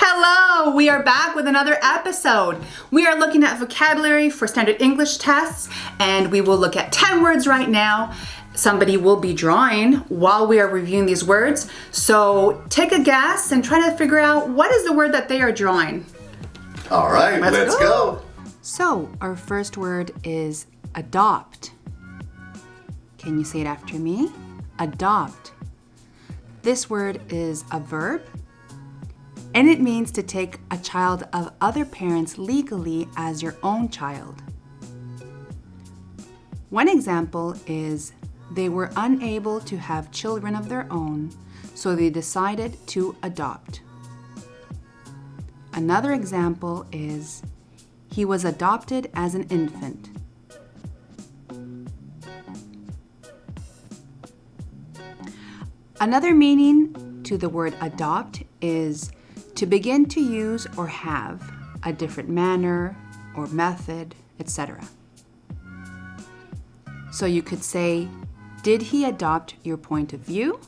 Hello, we are back with another episode. We are looking at vocabulary for standard English tests, and we will look at 10 words right now. Somebody will be drawing while we are reviewing these words. So take a guess and try to figure out what is the word that they are drawing. All right, let's go. So our first word is adopt. Can you say it after me? Adopt. This word is a verb, and it means to take a child of other parents legally as your own child. One example is they were unable to have children of their own, so they decided to adopt. Another example is he was adopted as an infant. Another meaning to the word adopt is to begin to use or have a different manner or method, etc. So you could say, did he adopt your point of view?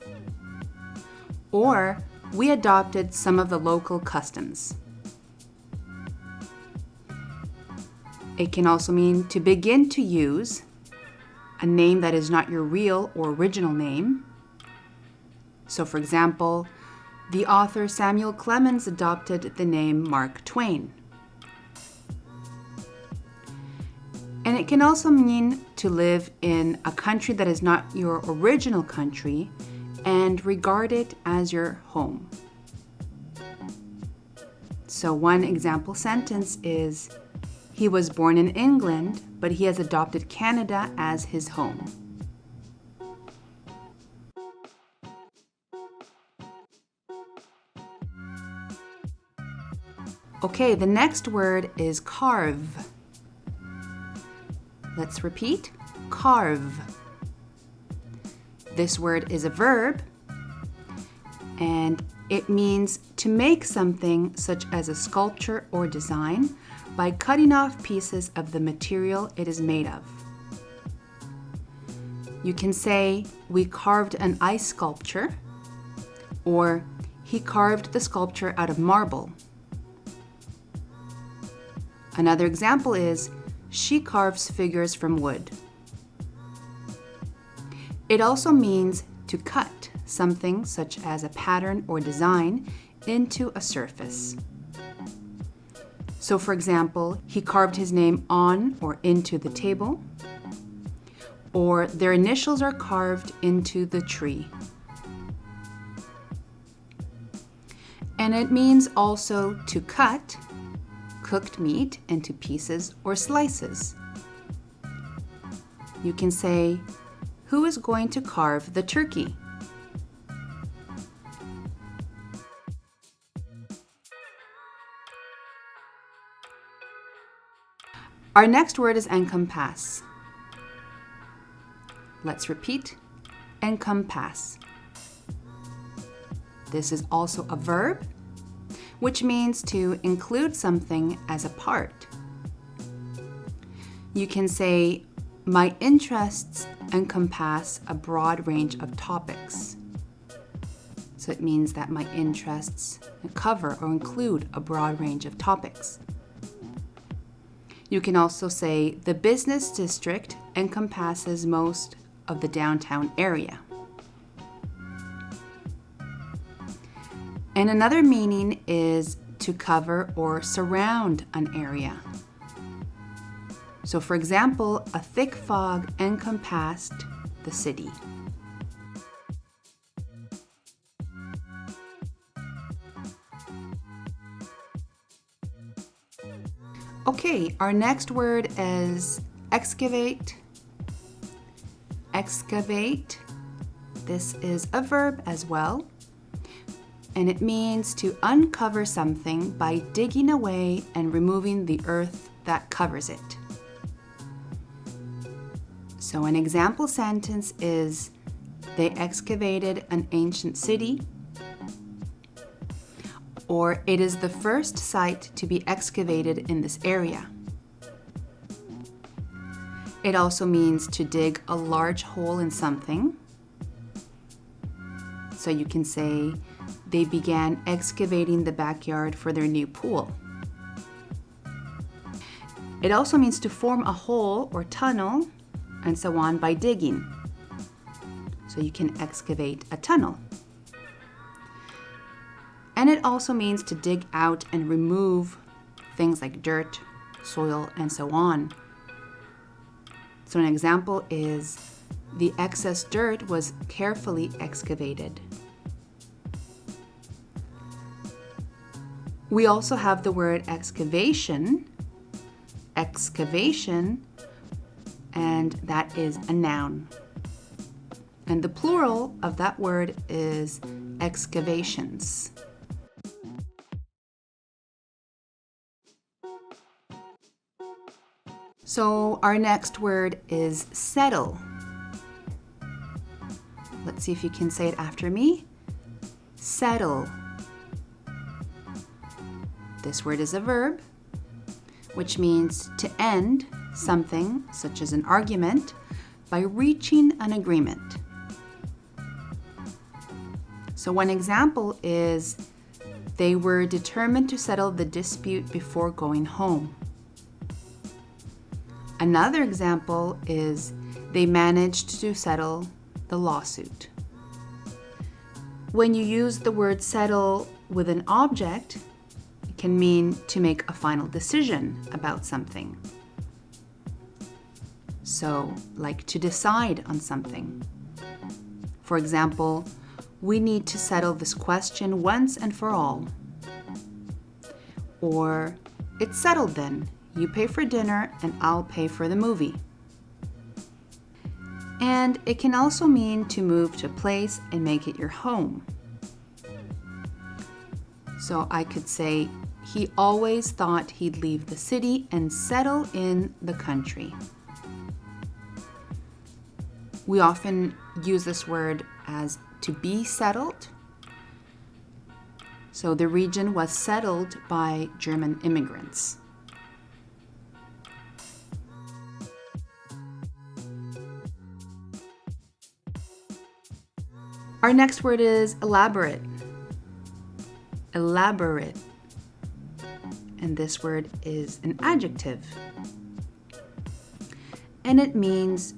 Or we adopted some of the local customs. It can also mean to begin to use a name that is not your real or original name. So for example, the author Samuel Clemens adopted the name Mark Twain. And it can also mean to live in a country that is not your original country and regard it as your home. So one example sentence is, he was born in England, but he has adopted Canada as his home. Okay, the next word is carve. Let's repeat. Carve. This word is a verb, and it means to make something such as a sculpture or design by cutting off pieces of the material it is made of. You can say, we carved an ice sculpture, or he carved the sculpture out of marble. Another example is, she carves figures from wood. It also means to cut something such as a pattern or design into a surface. So for example, he carved his name on or into the table, or their initials are carved into the tree. And it means also to cut cooked meat into pieces or slices. You can say, who is going to carve the turkey? Our next word is encompass. Let's repeat. Encompass. This is also a verb, which means to include something as a part. You can say, my interests encompass a broad range of topics. So it means that my interests cover or include a broad range of topics. You can also say, the business district encompasses most of the downtown area. And another meaning is to cover or surround an area. So for example, a thick fog encompassed the city. Okay, our next word is excavate. Excavate. This is a verb as well. And it means to uncover something by digging away and removing the earth that covers it. So an example sentence is, they excavated an ancient city, or it is the first site to be excavated in this area. It also means to dig a large hole in something. So you can say, they began excavating the backyard for their new pool. It also means to form a hole or tunnel and so on by digging. So you can excavate a tunnel. And it also means to dig out and remove things like dirt, soil, and so on. So an example is the excess dirt was carefully excavated. We also have the word excavation, and that is a noun. And the plural of that word is excavations. So our next word is settle. Let's see if you can say it after me. Settle. This word is a verb, which means to end something, such as an argument, by reaching an agreement. So one example is, they were determined to settle the dispute before going home. Another example is, they managed to settle the lawsuit. When you use the word settle with an object, it can mean to make a final decision about something. So, like to decide on something. For example, we need to settle this question once and for all. Or, it's settled then. You pay for dinner and I'll pay for the movie. And it can also mean to move to a place and make it your home. So I could say, he always thought he'd leave the city and settle in the country. We often use this word as to be settled. So the region was settled by German immigrants. Our next word is elaborate. Elaborate. And this word is an adjective. And it means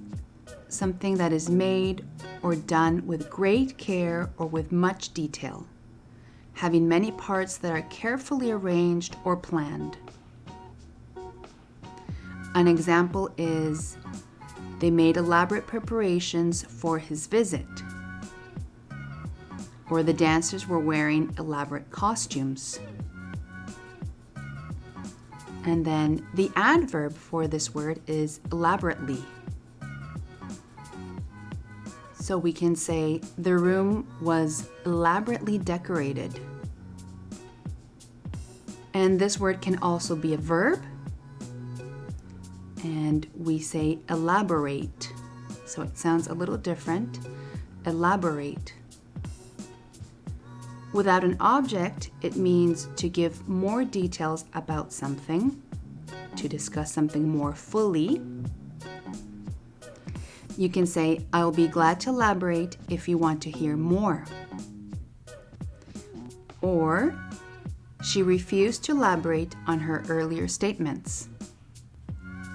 something that is made or done with great care or with much detail, having many parts that are carefully arranged or planned. An example is, they made elaborate preparations for his visit. Or the dancers were wearing elaborate costumes. And then the adverb for this word is elaborately. So we can say, the room was elaborately decorated. And this word can also be a verb. And we say elaborate. So it sounds a little different. Elaborate. Without an object, it means to give more details about something, to discuss something more fully. You can say, I'll be glad to elaborate if you want to hear more. Or, she refused to elaborate on her earlier statements.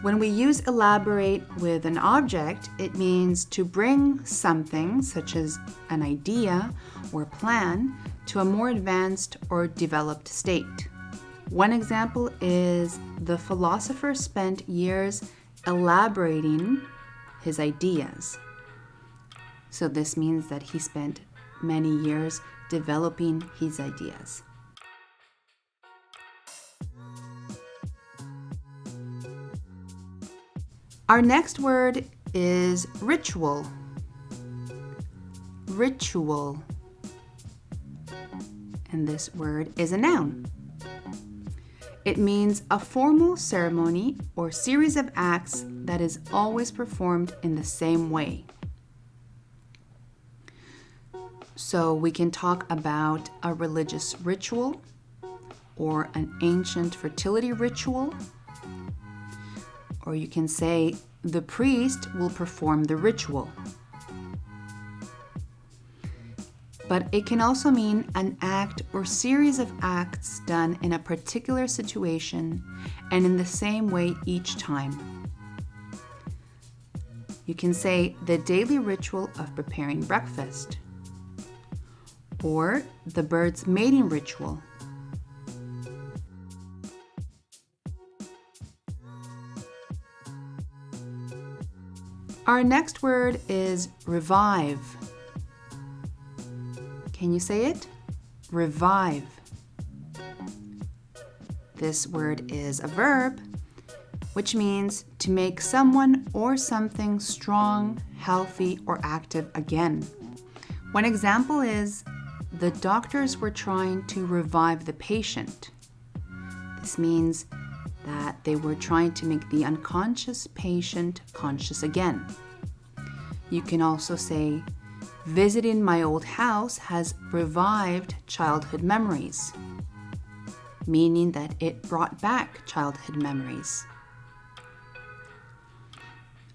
When we use elaborate with an object, it means to bring something, such as an idea or plan, to a more advanced or developed state. One example is, the philosopher spent years elaborating his ideas. So this means that he spent many years developing his ideas. Our next word is ritual. Ritual. And this word is a noun. It means a formal ceremony or series of acts that is always performed in the same way. So we can talk about a religious ritual or an ancient fertility ritual. Or you can say, the priest will perform the ritual. but it can also mean an act or series of acts done in a particular situation and in the same way each time. You can say the daily ritual of preparing breakfast, or the bird's mating ritual. Our next word is revive. Can you say it? Revive. This word is a verb, which means to make someone or something strong, healthy, or active again. One example is, the doctors were trying to revive the patient. This means that they were trying to make the unconscious patient conscious again. You can also say, visiting my old house has revived childhood memories, meaning that it brought back childhood memories.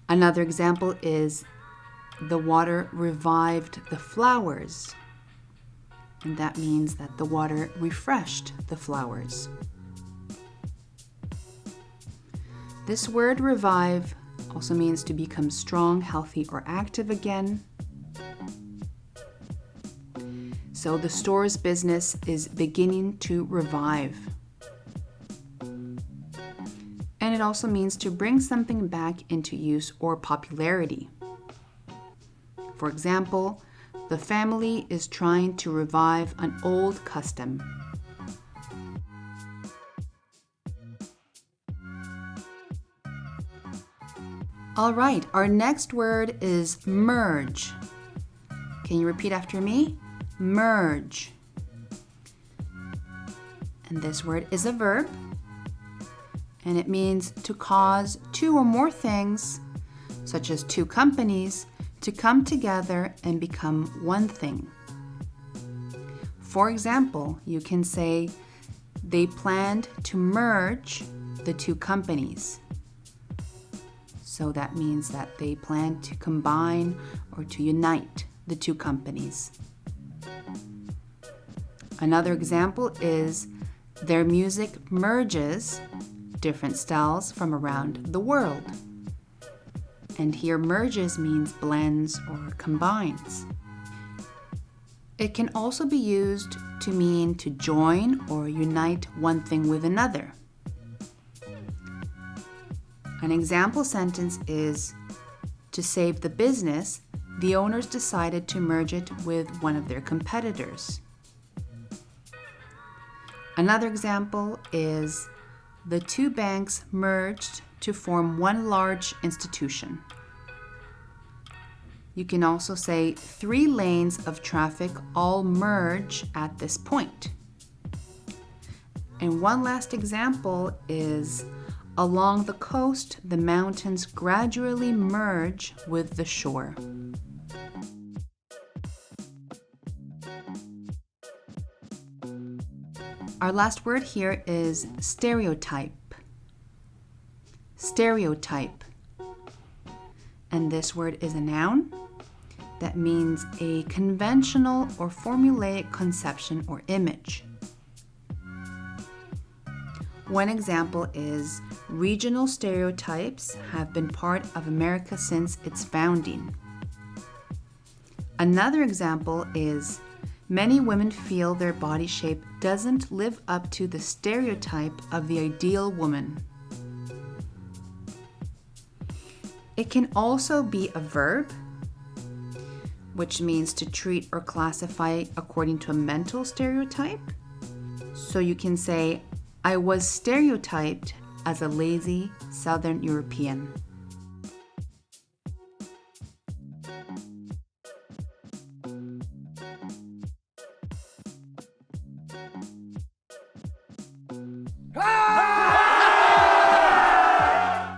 Another example is, the water revived the flowers, and that means that the water refreshed the flowers. This word revive also means to become strong, healthy, or active again. So the store's business is beginning to revive. And it also means to bring something back into use or popularity. For example, the family is trying to revive an old custom. All right, our next word is merge. Can you repeat after me? Merge. And this word is a verb, and it means to cause two or more things, such as two companies, to come together and become one thing. For example, you can say, they planned to merge the two companies. So that means that they plan to combine or to unite the two companies. Another example is, their music merges different styles from around the world. And here merges means blends or combines. It can also be used to mean to join or unite one thing with another. An example sentence is, to save the business, the owners decided to merge it with one of their competitors. Another example is, the two banks merged to form one large institution. You can also say, 3 lanes of traffic all merge at this point. And one last example is, along the coast, the mountains gradually merge with the shore. Our last word here is stereotype. Stereotype. And this word is a noun that means a conventional or formulaic conception or image. One example is, regional stereotypes have been part of America since its founding. Another example is, many women feel their body shape doesn't live up to the stereotype of the ideal woman. It can also be a verb, which means to treat or classify according to a mental stereotype. So you can say, I was stereotyped as a lazy Southern European.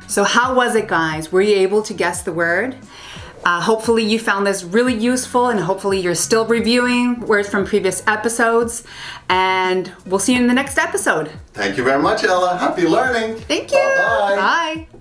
So how was it, guys? Were you able to guess the word? Hopefully you found this really useful, and hopefully you're still reviewing words from previous episodes, and we'll see you in the next episode. Thank you very much, Ella. Happy learning. Thank you. Bye-bye. Bye.